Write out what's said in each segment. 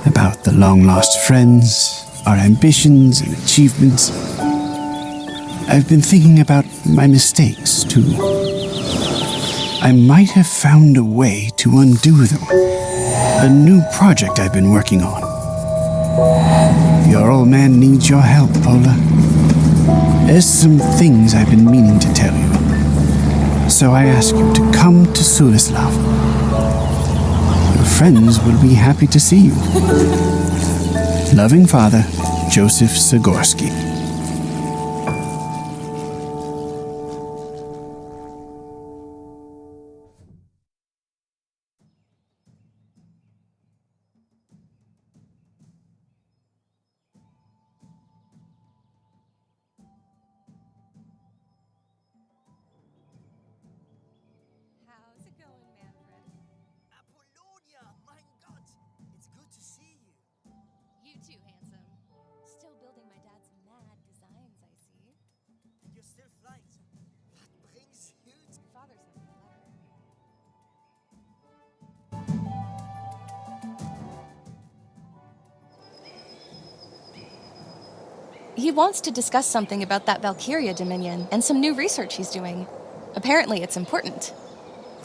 about the long-lost friends, our ambitions and achievements. I've been thinking about my mistakes, too. I might have found a way to undo them. A new project I've been working on. Your old man needs your help, Pola. There's some things I've been meaning to tell you. So I ask you to come to Sulislav. Your friends will be happy to see you. Loving father, Joseph Zagórski. How's it going, Manfred? Apollonia, mein Gott! It's good to see you. You too, handsome. Still building my dad's mad designs, I see. You're still flying. What brings you to... Father sent me a letter. He wants to discuss something about that Valkiria dominion and some new research he's doing. Apparently it's important.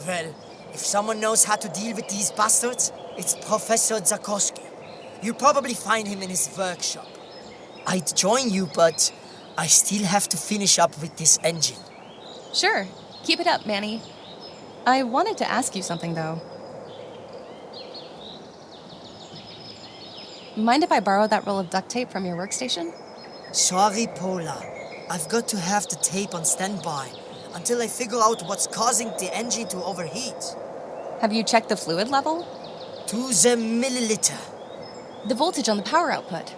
Well, if someone knows how to deal with these bastards, it's Professor Zagórski. You'll probably find him in his workshop. I'd join you, but I still have to finish up with this engine. Sure, keep it up, Manny. I wanted to ask you something, though. Mind if I borrow that roll of duct tape from your workstation? Sorry, Pola. I've got to have the tape on standby until I figure out what's causing the engine to overheat. Have you checked the fluid level? To the milliliter. The voltage on the power output?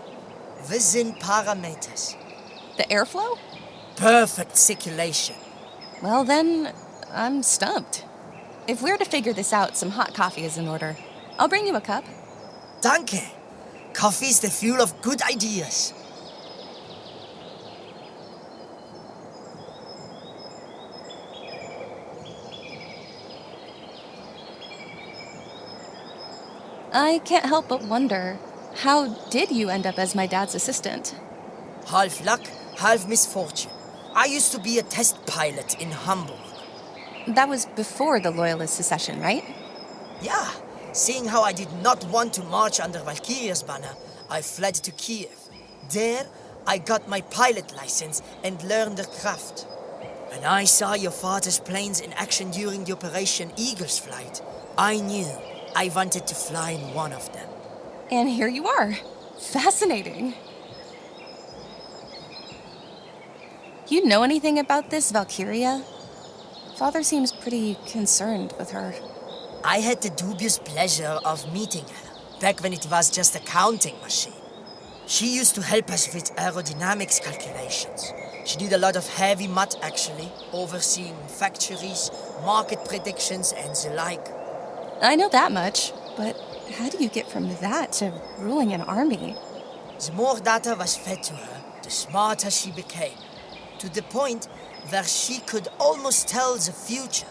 Within parameters. The airflow? Perfect circulation. Well then, I'm stumped. If we're to figure this out, some hot coffee is in order. I'll bring you a cup. Danke. Coffee's the fuel of good ideas. I can't help but wonder, how did you end up as my dad's assistant? Half luck, half misfortune. I used to be a test pilot in Hamburg. That was before the Loyalist secession, right? Yeah, seeing how I did not want to march under Valkiria's banner, I fled to Kiev. There, I got my pilot license and learned the craft. When I saw your father's planes in action during the Operation Eagle's flight, I knew I wanted to fly in one of them. And here you are. Fascinating. You know anything about this Valkiria? Father seems pretty concerned with her. I had the dubious pleasure of meeting her, back when it was just a counting machine. She used to help us with aerodynamics calculations. She did a lot of heavy math, actually, overseeing factories, market predictions, and the like. I know that much, but how do you get from that to ruling an army? The more data was fed to her, the smarter she became, to the point where she could almost tell the future.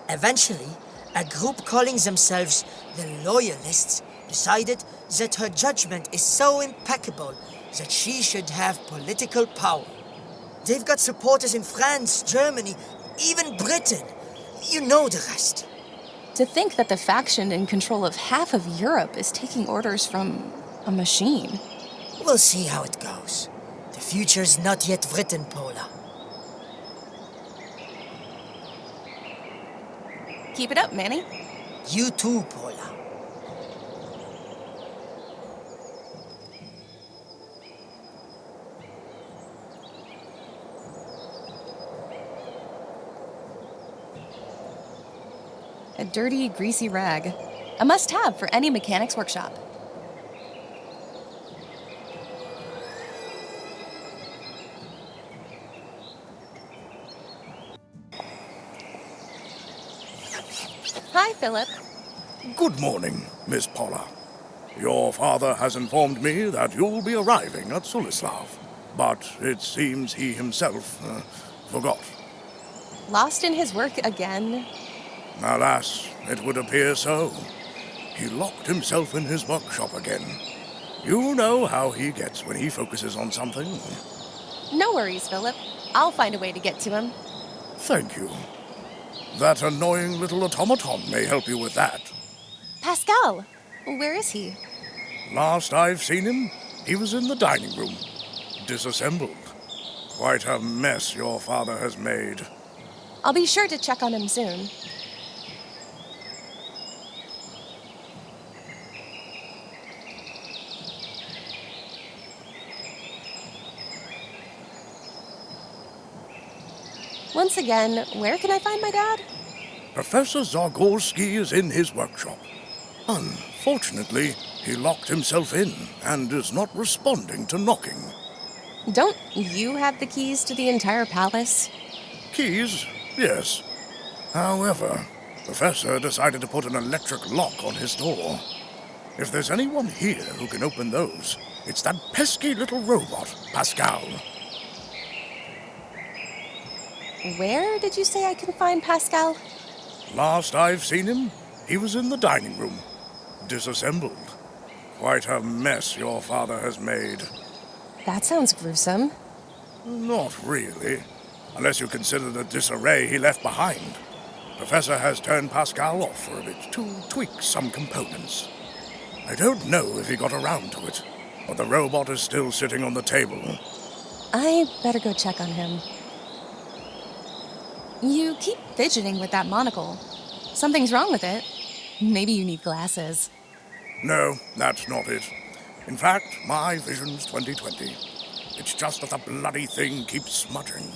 Eventually, a group calling themselves the Loyalists decided that her judgment is so impeccable that she should have political power. They've got supporters in France, Germany, even Britain. You know the rest. To think that the faction in control of half of Europe is taking orders from a machine. We'll see how it goes. The future's not yet written, Pola. Keep it up, Manny. You too, Pola. A dirty, greasy rag. A must-have for any mechanics workshop. Hi, Philip. Good morning, Miss Pola. Your father has informed me that you'll be arriving at Sulislav, but it seems he himself forgot. Lost in his work again? Alas, it would appear so. he locked himself in his workshop again. You know how he gets when he focuses on something. No worries, Philip. I'll find a way to get to him. Thank you. That annoying little automaton may help you with that. Pascal! Where is he? Last I've seen him, he was in the dining room, disassembled. Quite a mess your father has made. I'll be sure to check on him soon. Once again, where can I find my dad? Professor Zagórski is in his workshop. Unfortunately, he locked himself in and is not responding to knocking. Don't you have the keys to the entire palace? Keys? Yes. However, Professor decided to put an electric lock on his door. If there's anyone here who can open those, it's that pesky little robot, Pascal. Where did you say I can find Pascal? Last I've seen him, he was in the dining room, disassembled. Quite a mess your father has made. That sounds gruesome. Not really, unless you consider the disarray he left behind. Professor has turned Pascal off for a bit to tweak some components. I don't know if he got around to it, but the robot is still sitting on the table. I better go check on him. You keep fidgeting with that monocle. Something's wrong with it. Maybe you need glasses. No, that's not it. In fact, my vision's 20/20. It's just that the bloody thing keeps smudging.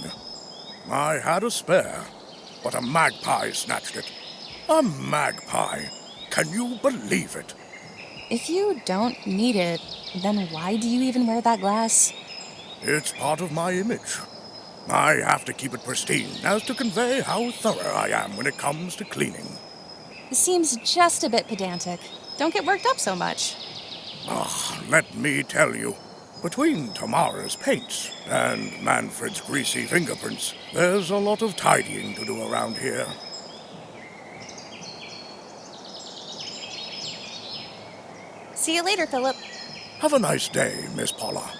I had a spare, but a magpie snatched it. A magpie. Can you believe it? If you don't need it, then why do you even wear that glass? It's part of my image. I have to keep it pristine as to convey how thorough I am when it comes to cleaning. It seems just a bit pedantic. Don't get worked up so much. Let me tell you, between Tamara's paints and Manfred's greasy fingerprints, there's a lot of tidying to do around here. See you later, Philip. Have a nice day, Miss Pola.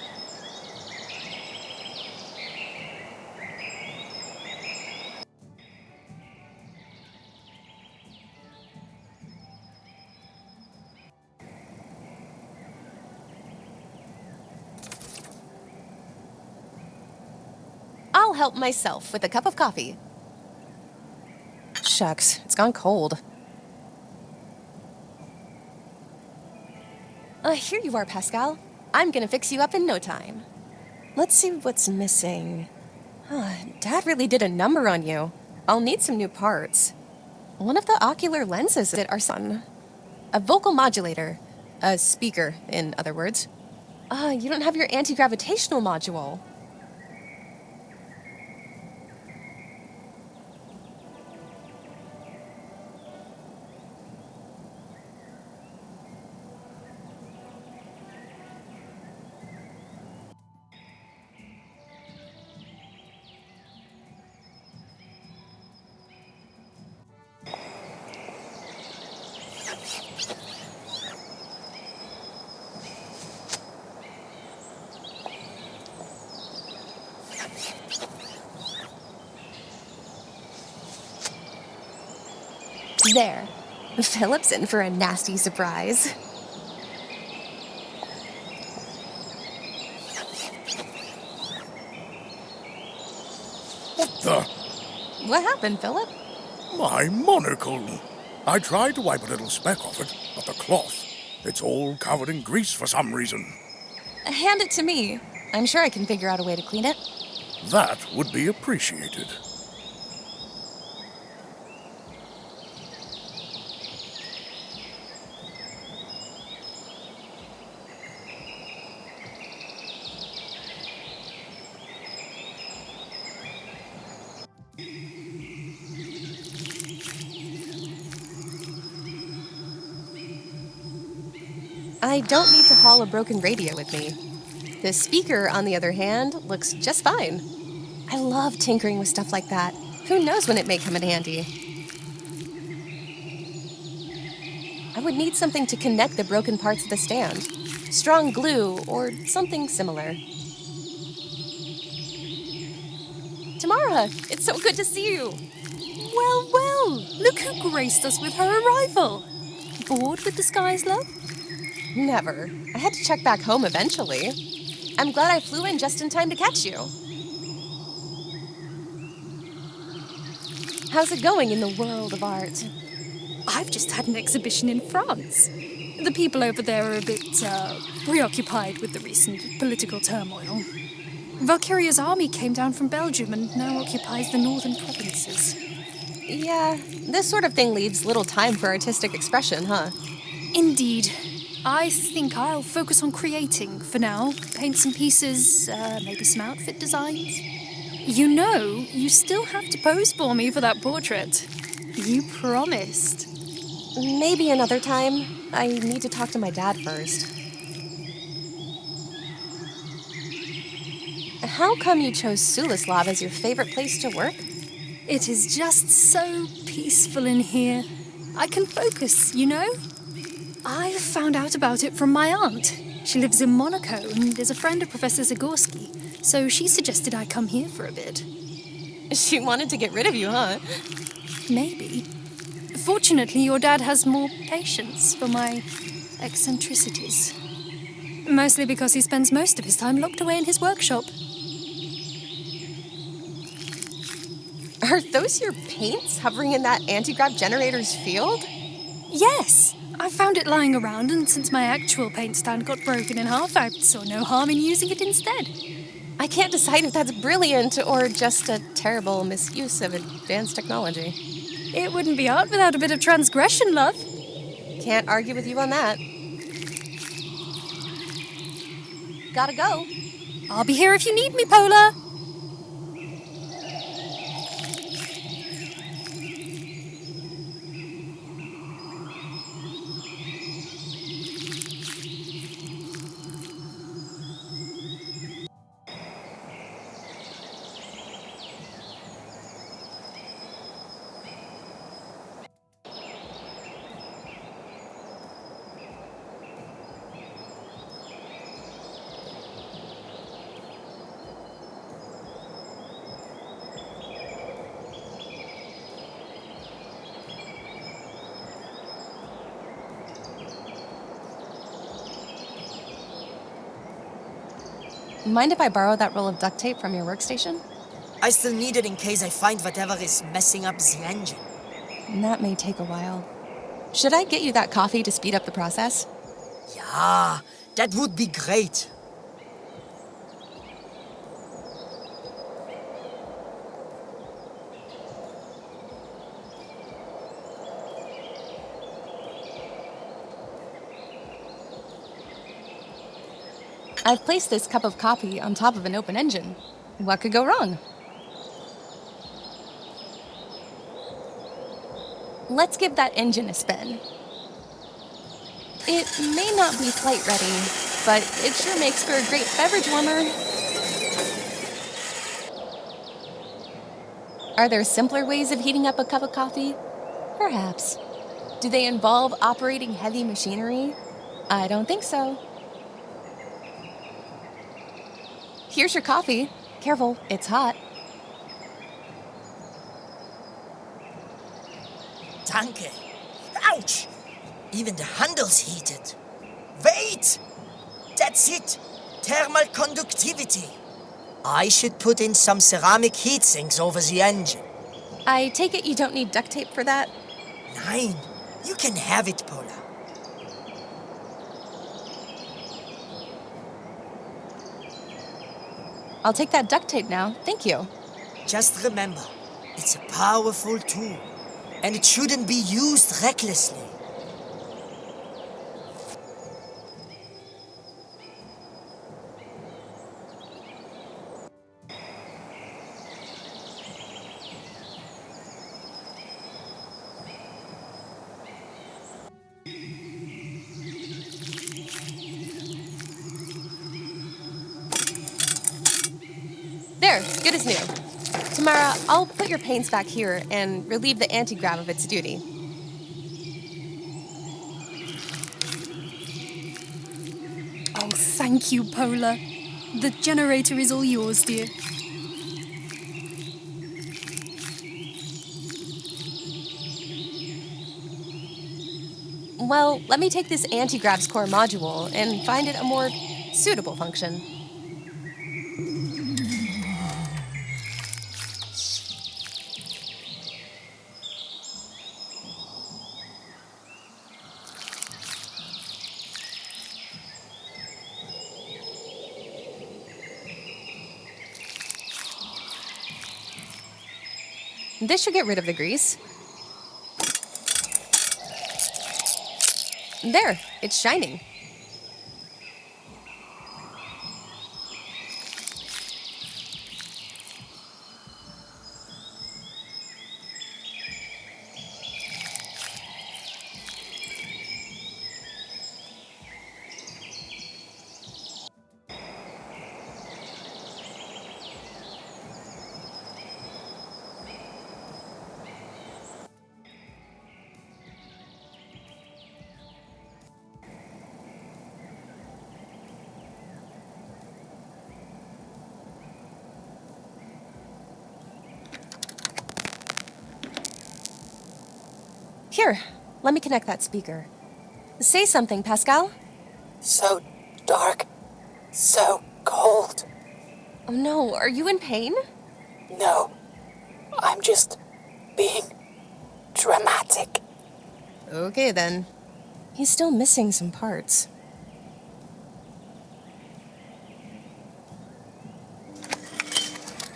I'll help myself with a cup of coffee. Shucks, it's gone cold. Here you are, Pascal. I'm gonna fix you up in no time. Let's see what's missing. Dad really did a number on you. I'll need some new parts. One of the ocular lenses at our son. A vocal modulator. A speaker, in other words. You don't have your anti-gravitational module. There. Philip's in for a nasty surprise. What the? What happened, Philip? My monocle. I tried to wipe a little speck off it, but the cloth, it's all covered in grease for some reason. Hand it to me. I'm sure I can figure out a way to clean it. That would be appreciated. I don't need to haul a broken radio with me. The speaker, on the other hand, looks just fine. I love tinkering with stuff like that. Who knows when it may come in handy? I would need something to connect the broken parts of the stand. Strong glue or something similar. Tamara, it's so good to see you. Well, well, look who graced us with her arrival. Bored with the skies, love? Never. I had to check back home eventually. I'm glad I flew in just in time to catch you. How's it going in the world of art? I've just had an exhibition in France. The people over there are a bit, preoccupied with the recent political turmoil. Valkiria's army came down from Belgium and now occupies the northern provinces. Yeah, this sort of thing leaves little time for artistic expression, huh? Indeed. I think I'll focus on creating for now. Paint some pieces, maybe some outfit designs. You know, you still have to pose for me for that portrait. You promised. Maybe another time. I need to talk to my dad first. How come you chose Sulislav as your favorite place to work? It is just so peaceful in here. I can focus, you know? I found out about it from my aunt. She lives in Monaco and is a friend of Professor Zagórski, so she suggested I come here for a bit. She wanted to get rid of you, huh? Maybe. Fortunately, your dad has more patience for my eccentricities. Mostly because he spends most of his time locked away in his workshop. Are those your paints hovering in that anti-grav generator's field? Yes! I found it lying around, and since my actual paint stand got broken in half, I saw no harm in using it instead. I can't decide if that's brilliant or just a terrible misuse of advanced technology. It wouldn't be art without a bit of transgression, love. Can't argue with you on that. Gotta go. I'll be here if you need me, Pola. Mind if I borrow that roll of duct tape from your workstation? I still need it in case I find whatever is messing up the engine. That may take a while. Should I get you that coffee to speed up the process? Yeah, that would be great. I've placed this cup of coffee on top of an open engine. What could go wrong? Let's give that engine a spin. It may not be flight ready, but it sure makes for a great beverage warmer. Are there simpler ways of heating up a cup of coffee? Perhaps. Do they involve operating heavy machinery? I don't think so. Here's your coffee. Careful, it's hot. Danke. Ouch! Even the handle's heated. Wait! That's it! Thermal conductivity. I should put in some ceramic heat sinks over the engine. I take it you don't need duct tape for that? Nein, you can have it, Pola. I'll take that duct tape now, thank you. Just remember, it's a powerful tool, and it shouldn't be used recklessly. There, good as new. Tamara, I'll put your paints back here and relieve the anti-grav of its duty. Thank you, Pola. The generator is all yours, dear. Well, let me take this anti-grav's core module and find it a more suitable function. This should get rid of the grease. There, it's shining. Here, let me connect that speaker. Say something, Pascal. So dark. So cold. Oh no, are you in pain? No. I'm just being dramatic. Okay then. He's still missing some parts.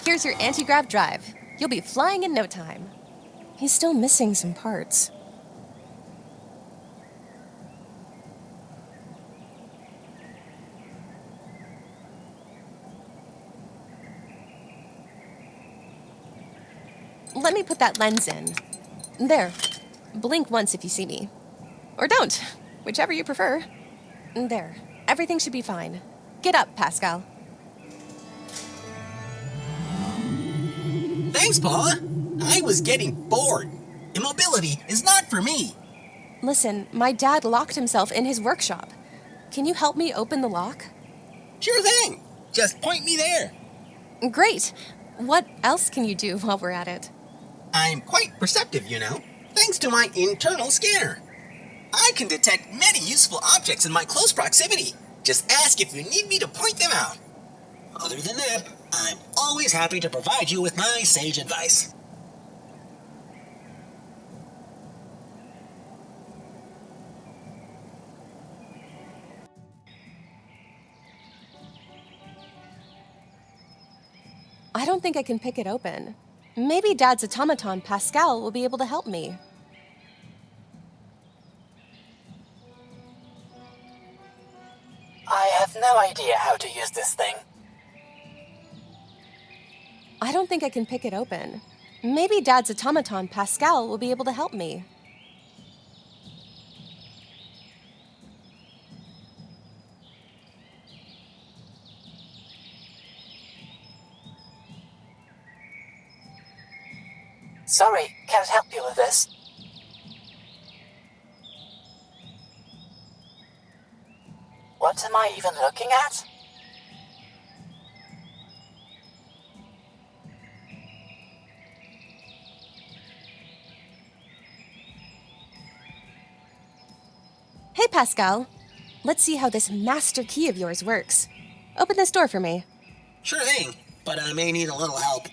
Here's your anti-grav drive. You'll be flying in no time. He's still missing some parts. Let me put that lens in. There. Blink once if you see me. Or don't, whichever you prefer. There. Everything should be fine. Get up, Pascal. Thanks, Paula. I was getting bored. Immobility is not for me. Listen, my dad locked himself in his workshop. Can you help me open the lock? Sure thing. Just point me there. Great. What else can you do while we're at it? I'm quite perceptive, you know, thanks to my internal scanner. I can detect many useful objects in my close proximity. Just ask if you need me to point them out. Other than that, I'm always happy to provide you with my sage advice. I don't think I can pick it open. Maybe Dad's automaton, Pascal, will be able to help me. I have no idea how to use this thing. I don't think I can pick it open. Maybe Dad's automaton, Pascal, will be able to help me. Sorry, can't help you with this. What am I even looking at? Hey, Pascal. Let's see how this master key of yours works. Open this door for me. Sure thing, but I may need a little help.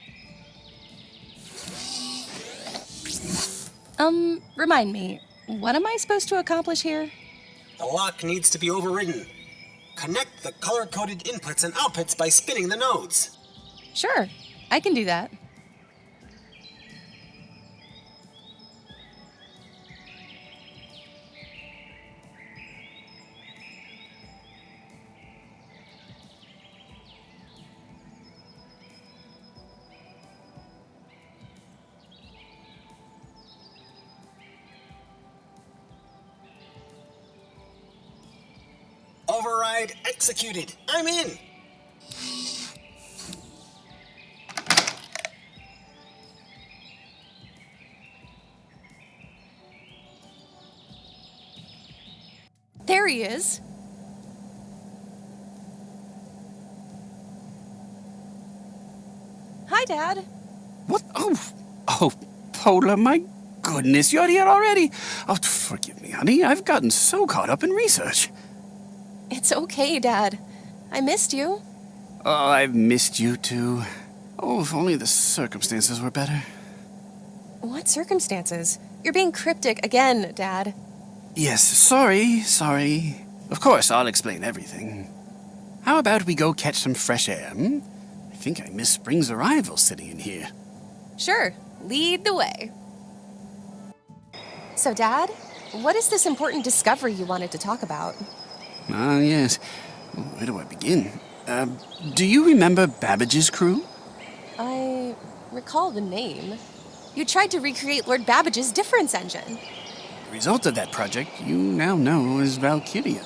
Remind me, what am I supposed to accomplish here? The lock needs to be overridden. Connect the color-coded inputs and outputs by spinning the nodes. Sure, I can do that. Override executed. I'm in. There he is. Hi, Dad. What? Oh, Pola, my goodness, you're here already. Oh, forgive me, honey. I've gotten so caught up in research. It's okay, Dad. I missed you. Oh, I've missed you too. Oh, if only the circumstances were better. What circumstances? You're being cryptic again, Dad. Yes, sorry. Of course, I'll explain everything. How about we go catch some fresh air, hmm? I think I miss spring's arrival sitting in here. Sure, lead the way. So, Dad, what is this important discovery you wanted to talk about? Ah, yes. Where do I begin? Do you remember Babbage's crew? I recall the name. You tried to recreate Lord Babbage's difference engine. The result of that project you now know as Valkiria.